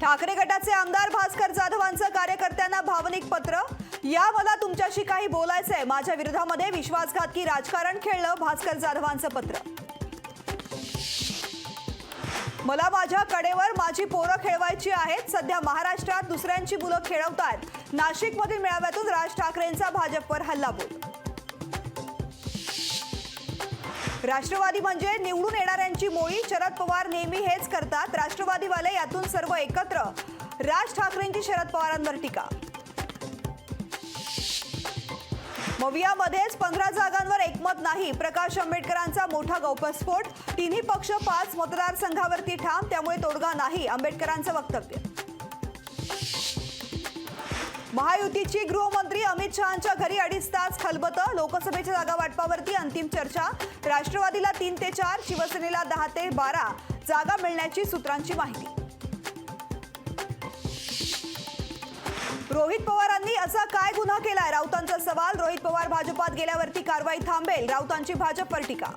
ठाकरे गटाचे आमदार भास्कर जाधवांचं कार्यकर्त्यांना भावनिक पत्र। या मला तुमच्याशी काही बोलायचंय, माझ्या विरोधामध्ये विश्वासघातकी राजकारण खेळलं, भास्कर जाधवांचं पत्र। मला माझ्या कडेवर माझी पोरं खेळवायची आहेत। सध्या महाराष्ट्रात दुसऱ्यांची मुलं खेळवतात। नाशिकमधील मेळाव्यातून राज ठाकरेंचा भाजपवर हल्लाबोल। राष्ट्रवादी म्हणजे निवडून येणाऱ्यांची मोळी, शरद पवार नेहमी हेच करतात। राष्ट्रवादीवाले यातून सर्व एकत्र, राज ठाकरेंची शरद पवारांवर टीका। मवियामध्येच 15 जागांवर एकमत नाही, प्रकाश आंबेडकरांचा मोठा गौप्यस्फोट। तिन्ही पक्ष 5 मतदारसंघावरती ठाम, त्यामुळे तोडगा नाही, आंबेडकरांचं वक्तव्य। महायुतीची गृहमंत्री अमित शहांच्या घरी 2.5 तास खलबतं। लोकसभेच्या जागा वाटपावरती अंतिम चर्चा। राष्ट्रवादीला 3 ते 4, शिवसेनेला 10 ते 12 जागा मिळण्याची सूत्रांची माहिती। रोहित पवारांनी असा काय गुन्हा केलाय, राऊतांचा सवाल। रोहित पवार भाजपात गेल्यावरती कारवाई थांबेल, राऊतांची भाजपवर टीका।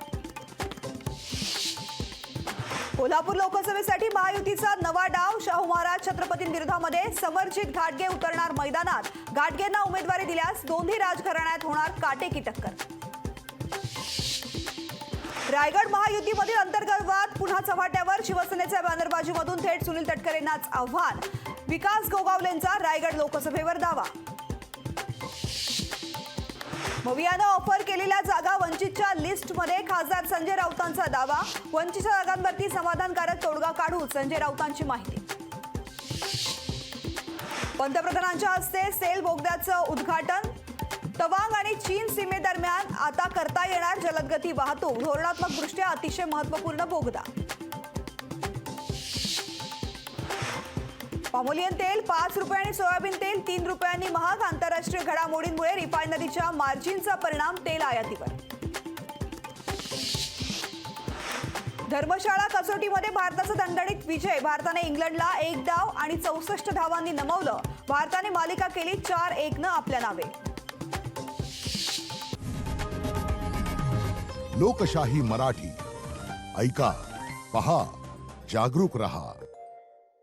कोल्हापूर लोकसभेसाठी महायुतीचा नवा डाव। शाहू महाराज छत्रपतींविरोधामध्ये समरजित घाटगे उतरणार मैदानात। घाटगेंना उमेदवारी दिल्यास दोन्ही राजघराण्यात होणार काटेकी टक्कर। रायगड महायुतीमधील अंतर्गत वाद पुन्हा चव्हाट्यावर। शिवसेनेच्या बॅनरबाजीमधून थेट सुनील तटकरेंनाच आव्हान। विकास गोगावलेंचा रायगड लोकसभेवर दावा। मवियानं ऑफर केलेल्या जागा वंचितच्या लिस्टमध्ये, खासदार संजय राऊतांचा दावा। वंचितच्या जागांवरती समाधानकारक तोडगा काढू, संजय राऊतांची माहिती। पंतप्रधानांच्या हस्ते सेल बोगद्याचं उद्घाटन। तवांग आणि चीन सीमेदरम्यान आता करता येणार जलदगती वाहतूक, धोरणात्मकदृष्ट्या अतिशय महत्त्वपूर्ण बोगदा। पामोलियन तेल 5 रुपये आणि सोयाबीन तेल 3 रुपयांनी महाग। आंतरराष्ट्रीय घडामोडींमुळे रिफायनरीच्या मार्जिनचा परिणाम तेल आयातीवर। धर्मशाळा कसोटीमध्ये भारताचा दणदणीत विजय। भारताने इंग्लंडला 1 डाव आणि 64 धावांनी नमवलं। भारताने मालिका केली 4-1 न आपल्या नावे। लोकशाही मराठी ऐका, पहा, जागरूक रहा।